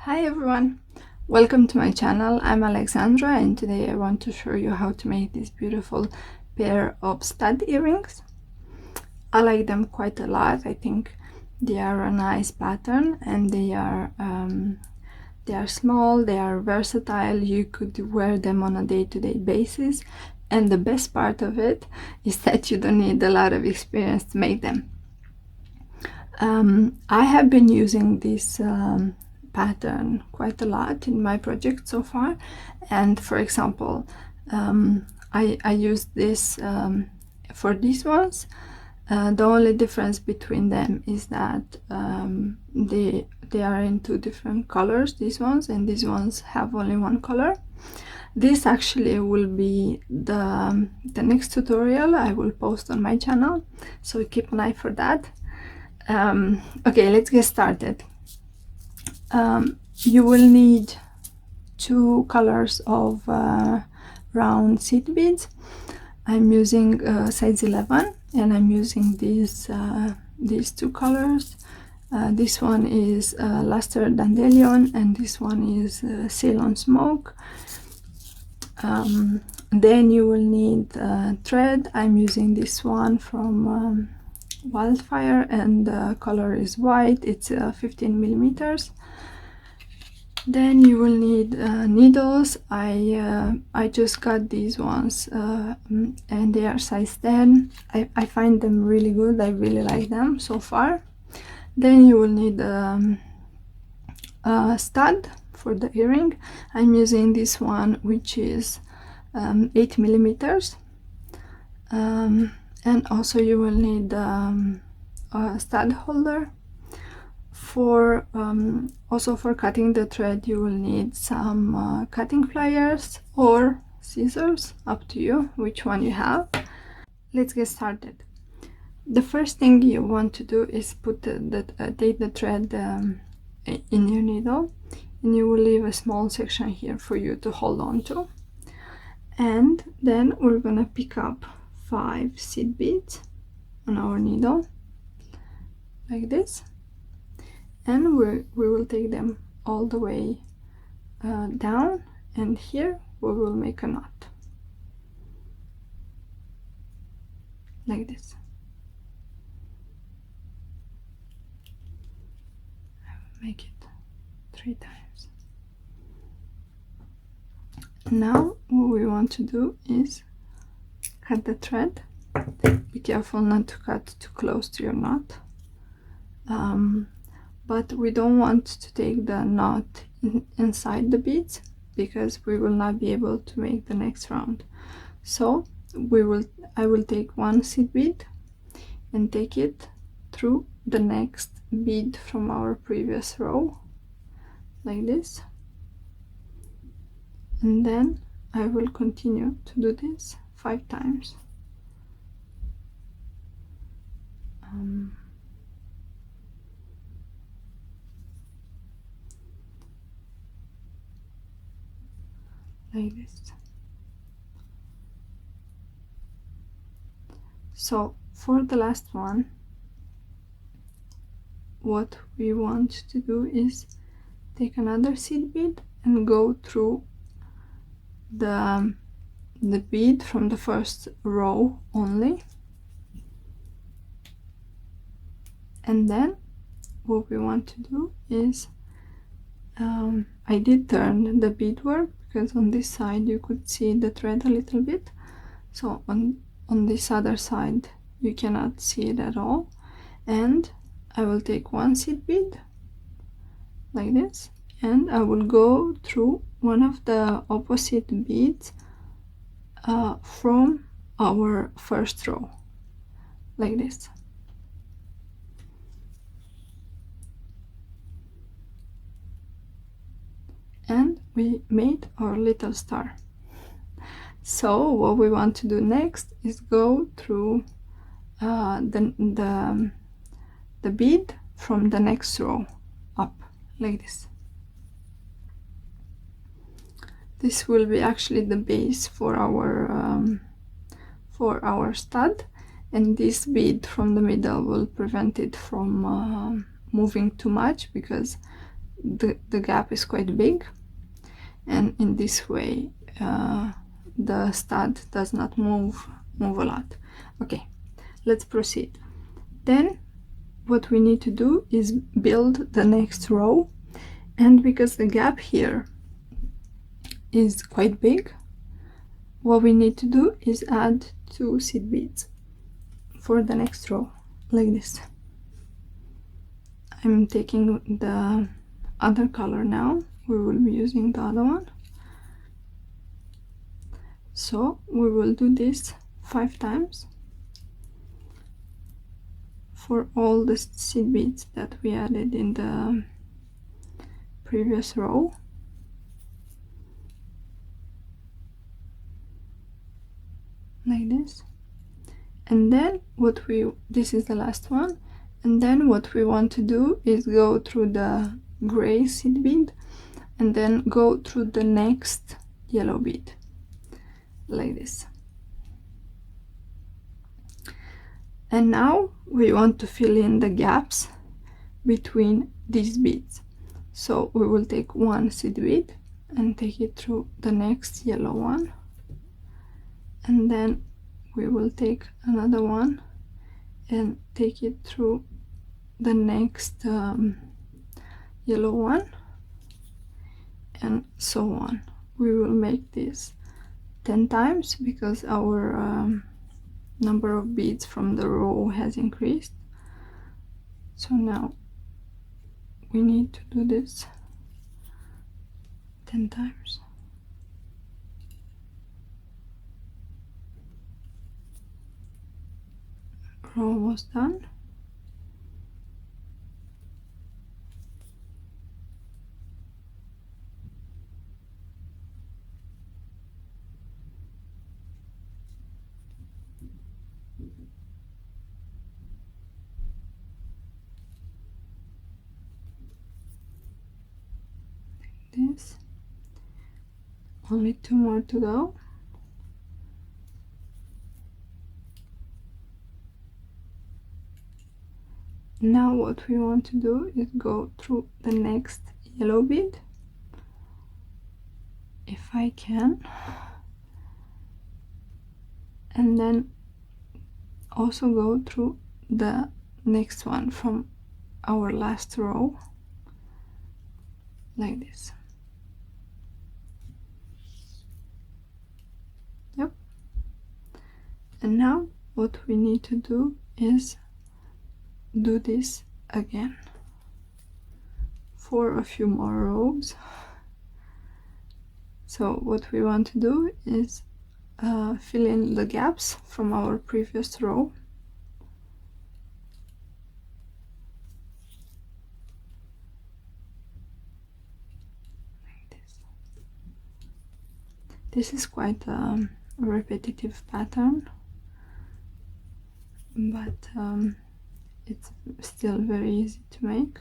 Hi everyone, welcome to my channel. I'm Alexandra and today I want to show you how to make this beautiful pair of stud earrings. I like them quite a lot. I think they are a nice pattern and they are small, they are versatile. You could wear them on a day-to-day basis, and the best part of it is that you don't need a lot of experience to make them. I have been using this pattern quite a lot in my project so far, and for example I used this for these ones. The only difference between them is that they are in two different colors, these ones, and these ones have only one color. This actually will be the next tutorial I will post on my channel, so keep an eye for that. Okay, let's get started. You will need two colors of round seed beads. I'm using size 11 and I'm using these two colors. This one is Luster Dandelion and this one is Ceylon Smoke. Then you will need thread. I'm using this one from Wildfire and the color is white. It's 15 millimeters. Then you will need needles. I just got these ones and they are size 10. I find them really good. I really like them so far. Then you will need a stud for the earring. I'm using this one, which is 8 millimeters. And also you will need a stud holder. For also for cutting the thread you will need some cutting pliers or scissors, up to you which one you have. Let's get started. The first thing you want to do is put take the thread in your needle, and you will leave a small section here for you to hold on to, and then we're gonna pick up 5 seed beads on our needle like this, and we will take them all the way down, and here we will make a knot like this. I will make it 3 times. Now what we want to do is cut the thread. Be careful not to cut too close to your knot. But we don't want to take the knot inside the beads because we will not be able to make the next round. So I will take one seed bead and take it through the next bead from our previous row like this, and then I will continue to do this 5 times. Like this. So for the last one, what we want to do is take another seed bead and go through the bead from the first row only, and then what we want to do is I did turn the beadwork because on this side you could see the thread a little bit, so on this other side you cannot see it at all, and I will take one seed bead like this, and I will go through one of the opposite beads from our first row like this. And we made our little star. So what we want to do next is go through the bead from the next row up like this. This will be actually the base for our stud, and this bead from the middle will prevent it from moving too much, because the gap is quite big, and in this way the stud does not move a lot. Okay, let's proceed. Then what we need to do is build the next row, and because the gap here is quite big, what we need to do is add 2 seed beads for the next row, like this. I'm taking the other color now, we will be using the other one. So we will do this 5 times for all the seed beads that we added in the previous row. Like this. And then this is the last one, and then what we want to do is go through the gray seed bead and then go through the next yellow bead, like this. And now we want to fill in the gaps between these beads. So we will take 1 seed bead and take it through the next yellow one, and then we will take another one and take it through the next yellow one, and so on. We will make this 10 times because our number of beads from the row has increased. So now we need to do this 10 times. Row almost done. This, only 2 more to go. Now what we want to do is go through the next yellow bead, if I can, and then also go through the next one from our last row, like this. Yep. And now what we need to do is do this again for a few more rows. So what we want to do is fill in the gaps from our previous row. Like this. This is quite a repetitive pattern, but it's still very easy to make.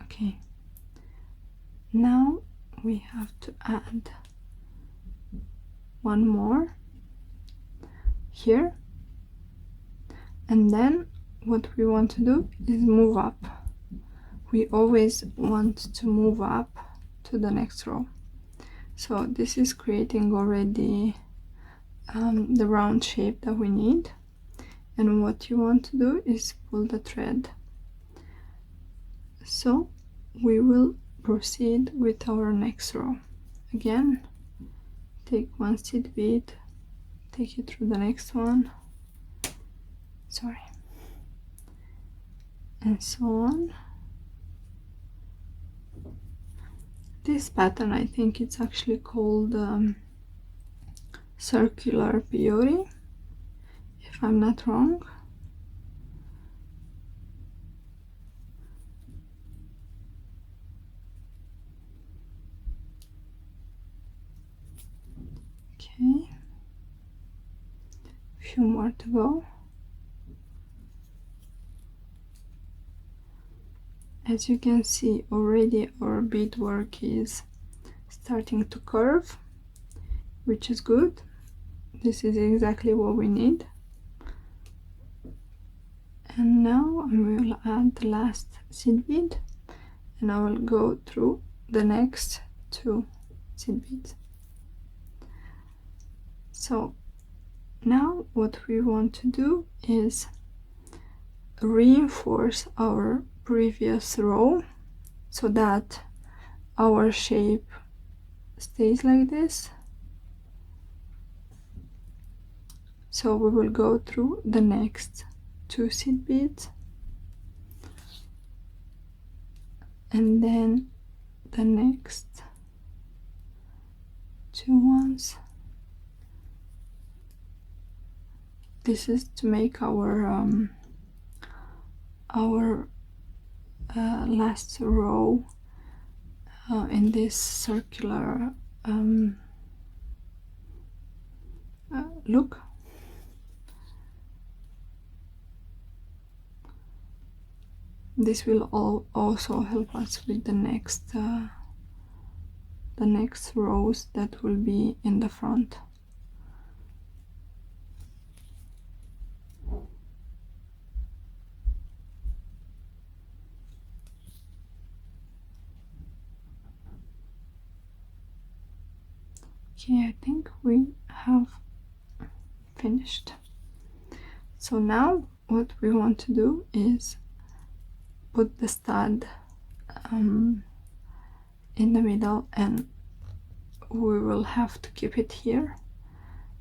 Okay, now we have to add 1 more here, and then what we want to do is move up. We always want to move up to the next row. So this is creating already the round shape that we need, and what you want to do is pull the thread. So we will proceed with our next row. Again, take 1 seed bead, take it through the next one, sorry, and so on. This pattern, I think it's actually called circular peyote, if I'm not wrong. Okay, few more to go. as you can see already our beadwork is starting to curve, which is good. This is exactly what we need. And now I will add the last seed bead, and I will go through the next 2 seed beads. So now what we want to do is reinforce our previous row so that our shape stays like this. So we will go through the next 2 seed beads, and then the next 2 ones. This is to make our last row in this circular look. This will also help us with the next rows that will be in the front. Okay, I think we have finished. So now what we want to do is put the stud in the middle, and we will have to keep it here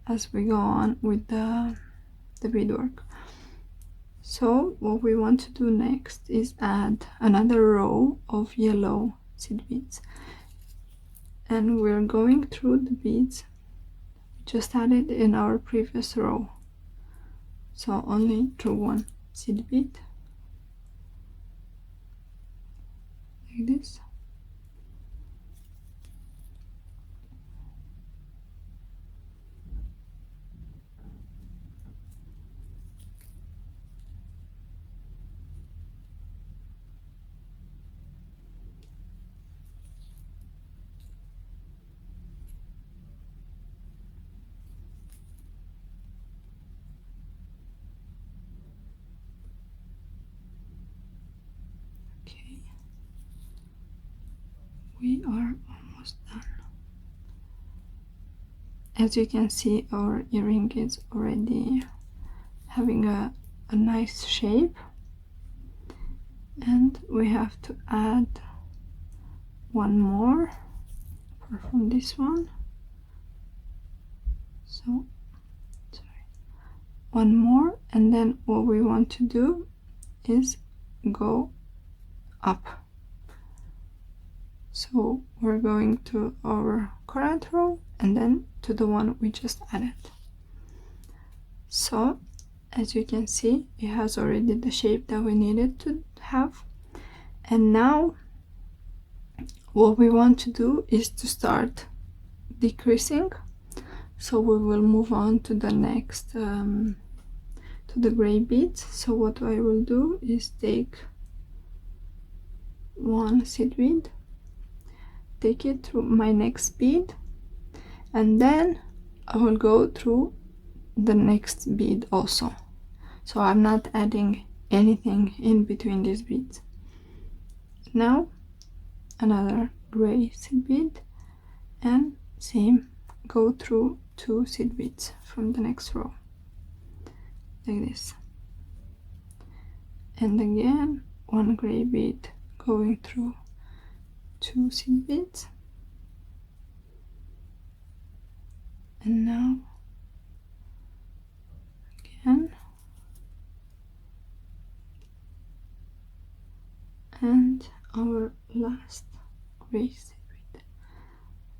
as we go on with the beadwork. So what we want to do next is add another row of yellow seed beads, and we're going through the beads we just added in our previous row, so only through 1 seed bead like this. Okay, we are almost done. As you can see, our earring is already having a nice shape, and we have to add 1 more from this one. So sorry, 1 more, and then what we want to do is go up. So we're going to our current row and then to the one we just added. So as you can see, it has already the shape that we needed to have. And now what we want to do is to start decreasing. So we will move on to the next to the gray beads. So what I will do is take 1 seed bead, take it through my next bead, and then I will go through the next bead also. So I'm not adding anything in between these beads. Now another gray seed bead, and same, go through 2 seed beads from the next row like this, and again 1 gray bead going through 2 seed beads, and now again, and our last gray seed bead.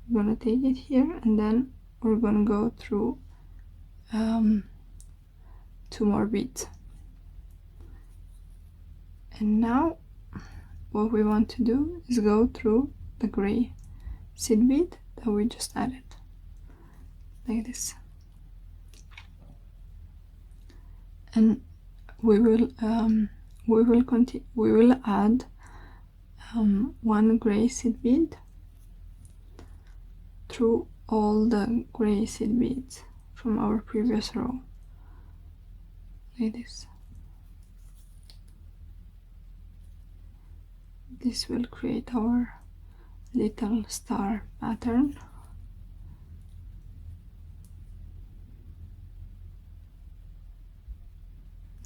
We're gonna take it here, and then we're gonna go through 2 more beads. And now what we want to do is go through the gray seed bead that we just added like this, and we will add one gray seed bead through all the gray seed beads from our previous row, like this. This will create our little star pattern.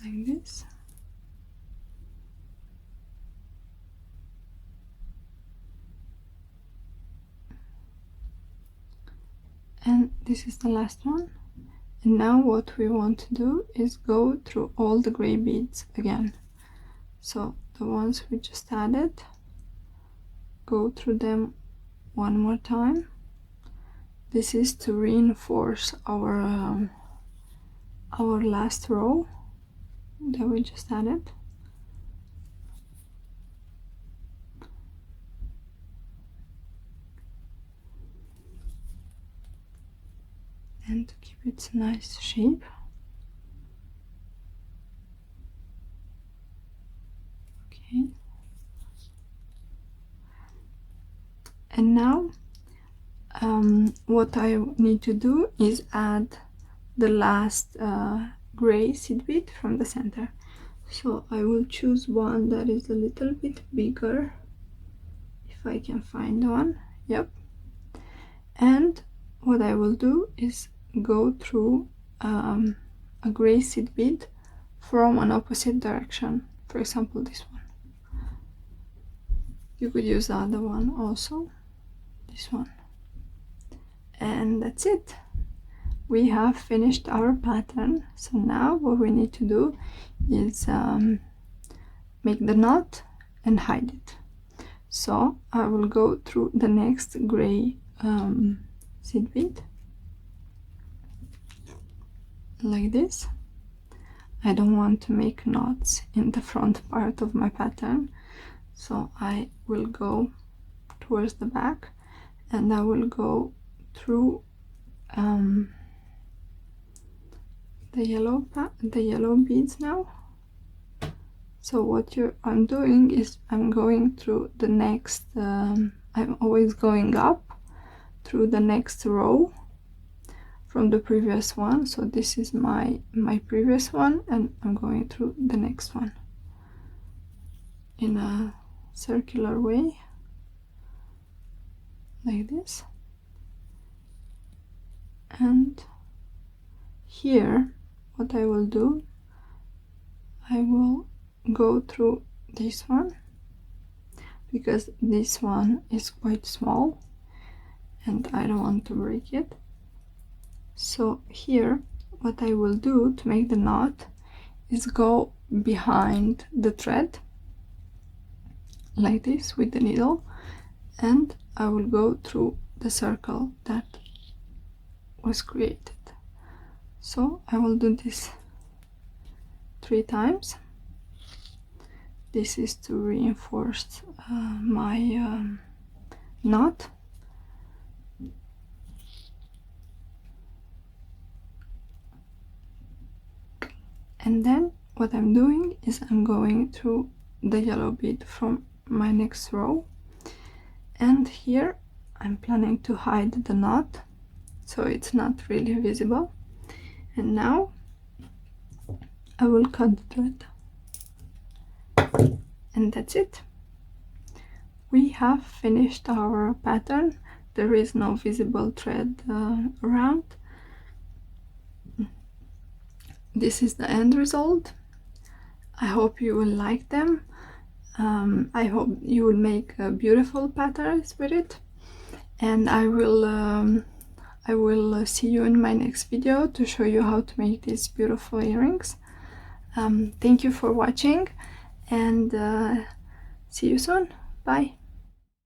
Like this. And this is the last one. And now what we want to do is go through all the gray beads again. So the ones we just added, go through them one more time. This is to reinforce our last row that we just added. And to keep its nice shape. Okay. And now what I need to do is add the last gray seed bead from the center. So I will choose one that is a little bit bigger, if I can find one. Yep. And what I will do is go through a gray seed bead from an opposite direction. For example, this one. You could use the other one also, this one. And that's it. We have finished our pattern. So now what we need to do is make the knot and hide it. So I will go through the next gray seed bead like this. I don't want to make knots in the front part of my pattern, so I will go towards the back and I will go through the yellow beads now. So what I'm doing is I'm going through the next I'm always going up through the next row from the previous one. So this is my previous one, and I'm going through the next one in a circular way like this. And here what I will do, I will go through this one because this one is quite small and I don't want to break it. So here what I will do to make the knot is go behind the thread like this with the needle, and I will go through the circle that was created. So I will do this 3 times. This is to reinforce my knot. And then what I'm doing is I'm going through the yellow bead from my next row, and here I'm planning to hide the knot so it's not really visible. And now I will cut the thread, and that's it. We have finished our pattern. There is no visible thread around. This is the end result. I hope you will like them. I hope you will make beautiful patterns with it, and I will see you in my next video to show you how to make these beautiful earrings. Thank you for watching, and see you soon. Bye.